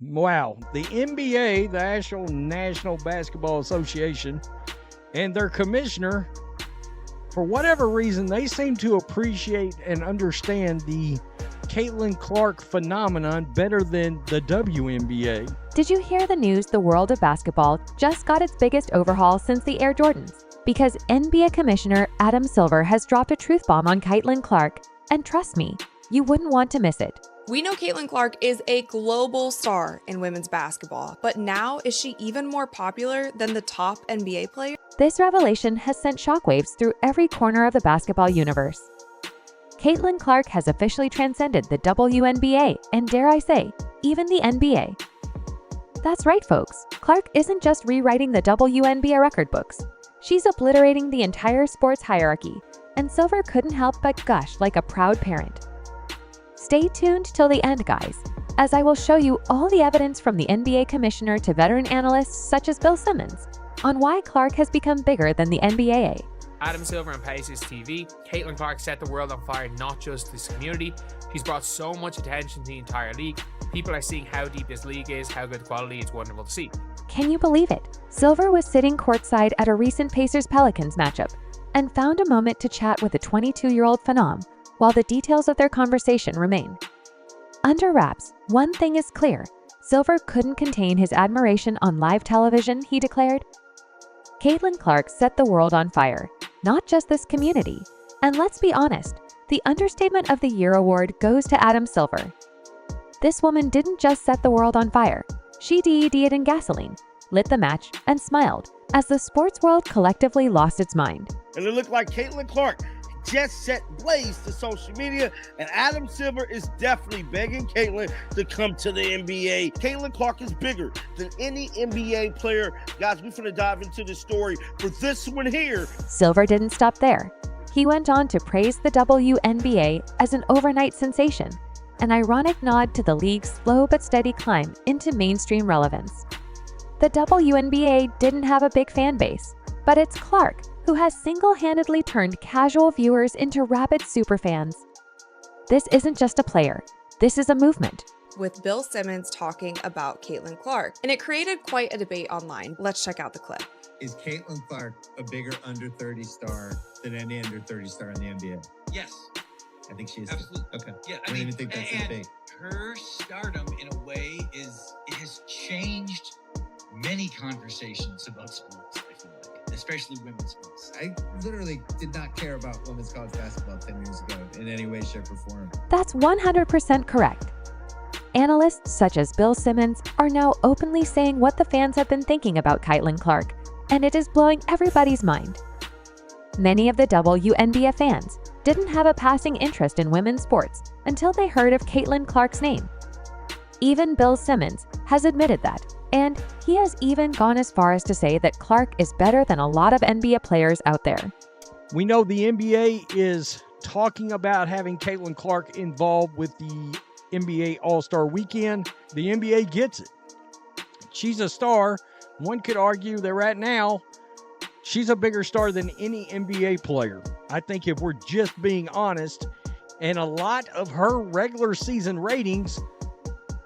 Wow, the NBA, the actual National Basketball Association, and their commissioner, for whatever reason, they seem to appreciate and understand the Caitlin Clark phenomenon better than the WNBA. Did you hear the news? The world of basketball just got its biggest overhaul since the Air Jordans, because NBA Commissioner Adam Silver has dropped a truth bomb on Caitlin Clark, and trust me, you wouldn't want to miss it. We know Caitlin Clark is a global star in women's basketball, but now is she even more popular than the top NBA player? This revelation has sent shockwaves through every corner of the basketball universe. Caitlin Clark has officially transcended the WNBA and, dare I say, even the NBA. That's right, folks. Clark isn't just rewriting the WNBA record books. She's obliterating the entire sports hierarchy, and Silver couldn't help but gush like a proud parent. Stay tuned till the end, guys, as I will show you all the evidence from the NBA commissioner to veteran analysts such as Bill Simmons on why Clark has become bigger than the NBA. Adam Silver and Pacers TV, Caitlin Clark set the world on fire, not just this community. She's brought so much attention to the entire league. People are seeing how deep this league is, how good the quality is. Wonderful to see. Can you believe it? Silver was sitting courtside at a recent Pacers-Pelicans matchup and found a moment to chat with the 22-year-old phenom while the details of their conversation remain under wraps. One thing is clear, Silver couldn't contain his admiration on live television. He declared, "Caitlin Clark set the world on fire, not just this community. And let's be honest, the Understatement of the Year award goes to Adam Silver. This woman didn't just set the world on fire, she DED'd in gasoline, lit the match, and smiled as the sports world collectively lost its mind." And it looked like Caitlin Clark just set blaze to social media, and Adam Silver is definitely begging Caitlin to come to the NBA. Caitlin Clark is bigger than any NBA player. Guys, we're going to dive into the story for this one here. Silver didn't stop there. He went on to praise the WNBA as an overnight sensation, an ironic nod to the league's slow but steady climb into mainstream relevance. The WNBA didn't have a big fan base, but it's Clark who has single-handedly turned casual viewers into rabid superfans. This isn't just a player, this is a movement. With Bill Simmons talking about Caitlin Clark, and it created quite a debate online. Let's check out the clip. Is Caitlin Clark a bigger under 30 star than any under 30 star in the NBA? Yes. I think she is. Absolutely. Okay. Yeah, I don't even think that's that big. Her stardom, in a way, it has changed many conversations about sports, I feel like, especially women's sports. I literally did not care about women's college basketball 10 years ago in any way, shape, or form. That's 100% correct. Analysts such as Bill Simmons are now openly saying what the fans have been thinking about Caitlin Clark, and it is blowing everybody's mind. Many of the WNBA fans didn't have a passing interest in women's sports until they heard of Caitlin Clark's name. Even Bill Simmons has admitted that, and he has even gone as far as to say that Clark is better than a lot of NBA players out there. We know the NBA is talking about having Caitlin Clark involved with the NBA All-Star Weekend. The NBA gets it. She's a star. One could argue that right now, she's a bigger star than any NBA player. I think if we're just being honest, and a lot of her regular season ratings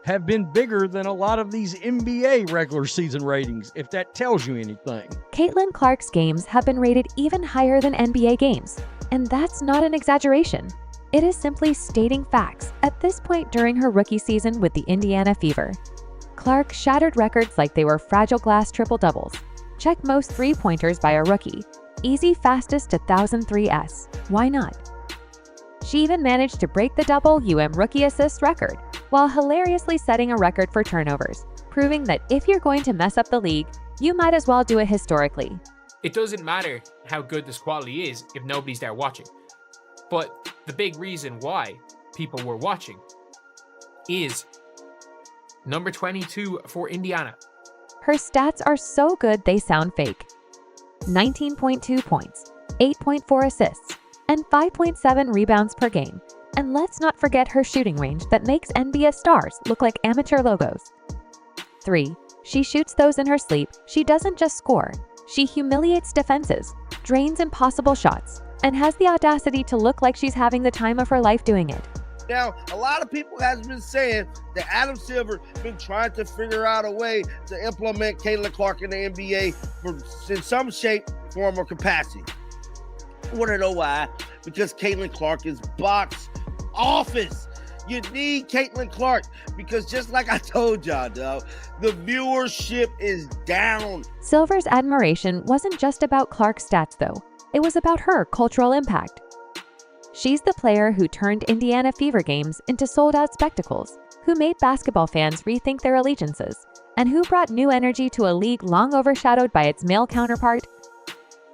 have been bigger than a lot of these NBA regular season ratings, if that tells you anything. Caitlin Clark's games have been rated even higher than NBA games, and that's not an exaggeration. It is simply stating facts at this point during her rookie season with the Indiana Fever. Clark shattered records like they were fragile glass triple-doubles. Check most three-pointers by a rookie. Easy fastest to 1003s. Why not? She even managed to break the WM rookie assist record, while hilariously setting a record for turnovers, proving that if you're going to mess up the league, you might as well do it historically. It doesn't matter how good this quality is if nobody's there watching. But the big reason why people were watching is number 22 for Indiana. Her stats are so good they sound fake. 19.2 points, 8.4 assists, and 5.7 rebounds per game. And let's not forget her shooting range that makes NBA stars look like amateur logos. 3. She shoots those in her sleep. She doesn't just score. She humiliates defenses, drains impossible shots, and has the audacity to look like she's having the time of her life doing it. Now, a lot of people has been saying that Adam Silver been trying to figure out a way to implement Caitlin Clark in the NBA in some shape, form, or capacity. I want to know why. Because Caitlin Clark is box office. You need Caitlin Clark because just like I told y'all, though, the viewership is down. Silver's admiration wasn't just about Clark's stats, though. It was about her cultural impact. She's the player who turned Indiana Fever games into sold-out spectacles, who made basketball fans rethink their allegiances, and who brought new energy to a league long overshadowed by its male counterpart.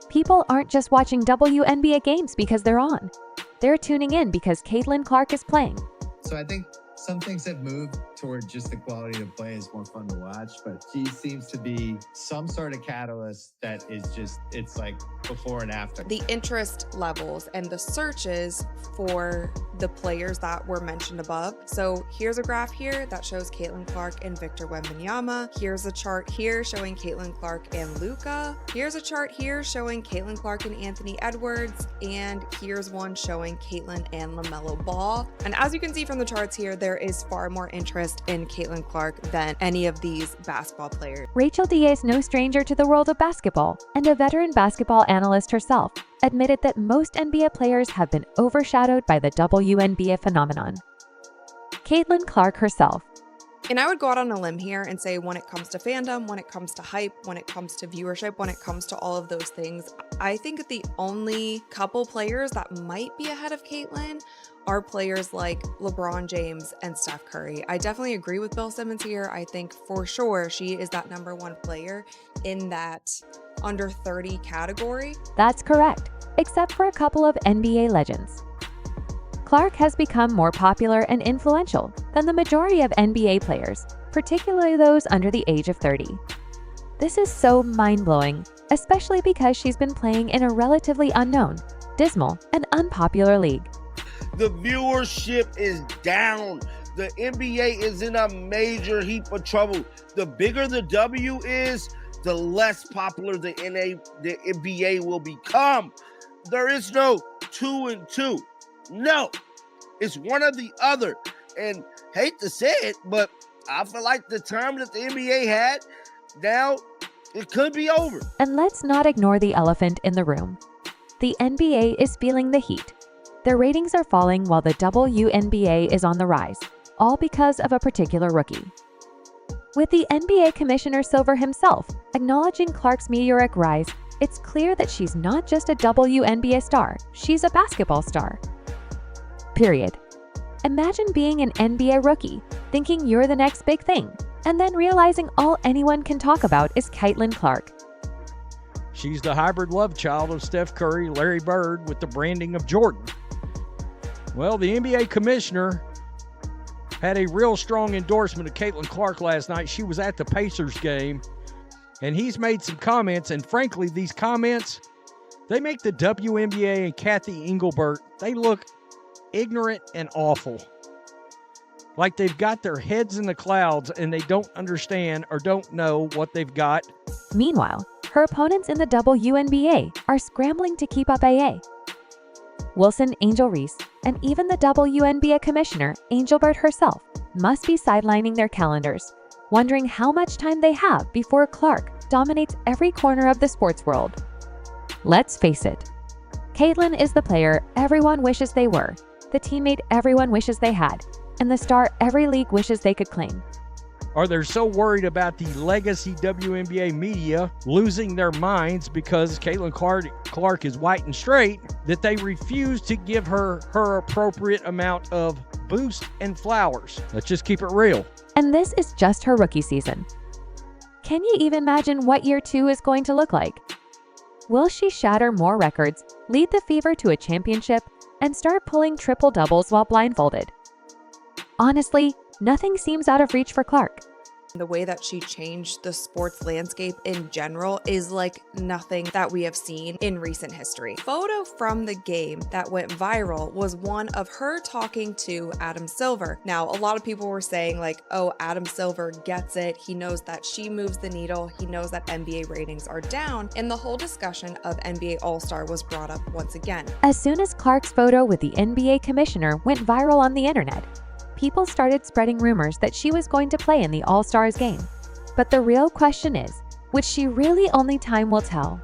People aren't just watching WNBA games because they're on. They're tuning in because Caitlin Clark is playing. So I think some things have moved toward just the quality of play is more fun to watch, but she seems to be some sort of catalyst that is just, it's like before and after. The interest levels and the searches for the players that were mentioned above. So here's a graph here that shows Caitlin Clark and Victor Wembanyama. Here's a chart here showing Caitlin Clark and Luka. Here's a chart here showing Caitlin Clark and Anthony Edwards. And here's one showing Caitlin and LaMelo Ball. And as you can see from the charts here, there is far more interest in Caitlin Clark than any of these basketball players. Rachel D is no stranger to the world of basketball, and a veteran basketball analyst herself admitted that most NBA players have been overshadowed by the WNBA phenomenon. Caitlin Clark herself. And I would go out on a limb here and say when it comes to fandom, when it comes to hype, when it comes to viewership, when it comes to all of those things, I think the only couple players that might be ahead of Caitlin are players like LeBron James and Steph Curry. I definitely agree with Bill Simmons here. I think for sure she is that #1 player in that under 30 category. That's correct, except for a couple of NBA legends. Clark has become more popular and influential than the majority of NBA players, particularly those under the age of 30. This is so mind-blowing, especially because she's been playing in a relatively unknown, dismal, and unpopular league. The viewership is down. The NBA is in a major heap of trouble. The bigger the W is, the less popular the NBA will become. There is no 2 and 2. No, it's one or the other. And hate to say it, but I feel like the time that the NBA had, now it could be over. And let's not ignore the elephant in the room. The NBA is feeling the heat. Their ratings are falling while the WNBA is on the rise, all because of a particular rookie. With the NBA Commissioner Silver himself acknowledging Clark's meteoric rise, it's clear that she's not just a WNBA star, she's a basketball star. Period. Imagine being an NBA rookie, thinking you're the next big thing, and then realizing all anyone can talk about is Caitlin Clark. She's the hybrid love child of Steph Curry, Larry Bird, with the branding of Jordan. Well, the NBA commissioner had a real strong endorsement of Caitlin Clark last night. She was at the Pacers game, and he's made some comments, and frankly, these comments, they make the WNBA and Kathy Engelbert, they look ignorant and awful. Like they've got their heads in the clouds and they don't understand or don't know what they've got. Meanwhile, her opponents in the WNBA are scrambling to keep up AA. Wilson Angel Reese and even the WNBA commissioner, Engelbert herself, must be sidelining their calendars, wondering how much time they have before Clark dominates every corner of the sports world. Let's face it, Caitlin is the player everyone wishes they were, the teammate everyone wishes they had, and the star every league wishes they could claim. Or they're so worried about the legacy WNBA media losing their minds because Caitlin Clark is white and straight that they refuse to give her her appropriate amount of boost and flowers. Let's just keep it real. And this is just her rookie season. Can you even imagine what year 2 is going to look like? Will she shatter more records, lead the Fever to a championship, and start pulling triple-doubles while blindfolded? Honestly, nothing seems out of reach for Clark. The way that she changed the sports landscape in general is like nothing that we have seen in recent history. Photo from the game that went viral was one of her talking to Adam Silver. Now, a lot of people were saying like, oh, Adam Silver gets it. He knows that she moves the needle. He knows that NBA ratings are down. And the whole discussion of NBA All-Star was brought up once again. As soon as Clark's photo with the NBA commissioner went viral on the internet, people started spreading rumors that she was going to play in the All-Stars game. But the real question is, which she really only time will tell.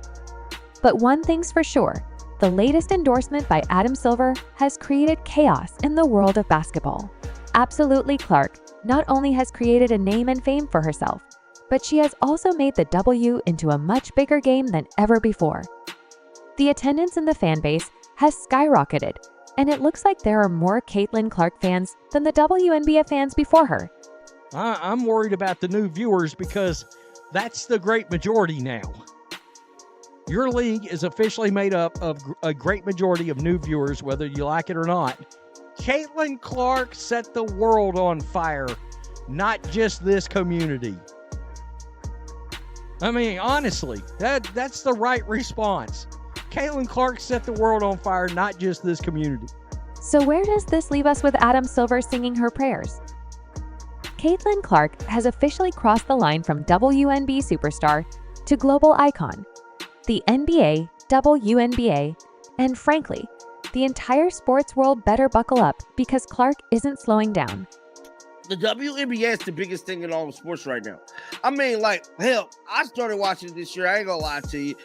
But one thing's for sure, the latest endorsement by Adam Silver has created chaos in the world of basketball. Absolutely, Clark not only has created a name and fame for herself, but she has also made the W into a much bigger game than ever before. The attendance in the fan base has skyrocketed, and it looks like there are more Caitlin Clark fans than the WNBA fans before her. I'm worried about the new viewers because that's the great majority now. Your league is officially made up of a great majority of new viewers, whether you like it or not. Caitlin Clark set the world on fire, not just this community. I mean, honestly, that's the right response. Caitlin Clark set the world on fire, not just this community. So where does this leave us with Adam Silver singing her prayers? Caitlin Clark has officially crossed the line from WNBA superstar to global icon. The NBA, WNBA, and frankly, the entire sports world better buckle up because Clark isn't slowing down. The WNBA is the biggest thing in all of sports right now. I mean, like, hell, I started watching it this year. I ain't gonna lie to you.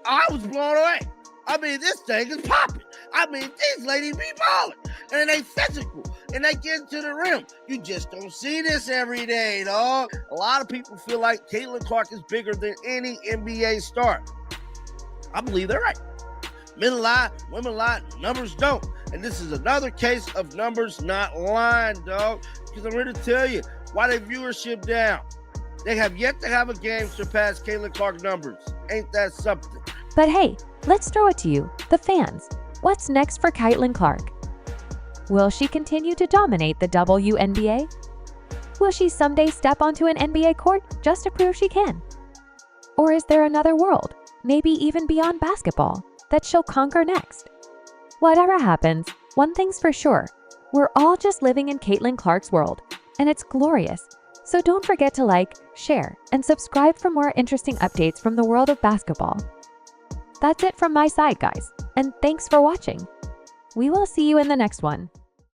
I was blown away. I mean, this thing is popping. I mean, these ladies be balling. And they physical. And they get into the rim. You just don't see this every day, dog. A lot of people feel like Caitlin Clark is bigger than any NBA star. I believe they're right. Men lie, women lie, numbers don't. And this is another case of numbers not lying, dog. Because I'm here to tell you why their viewership down. They have yet to have a game surpass Caitlin Clark numbers. Ain't that something? But hey, let's throw it to you, the fans. What's next for Caitlin Clark? Will she continue to dominate the WNBA? Will she someday step onto an NBA court just to prove she can? Or is there another world, maybe even beyond basketball, that she'll conquer next? Whatever happens, one thing's for sure, we're all just living in Caitlin Clark's world, and it's glorious. So don't forget to like, share, and subscribe for more interesting updates from the world of basketball. That's it from my side, guys, and thanks for watching. We will see you in the next one.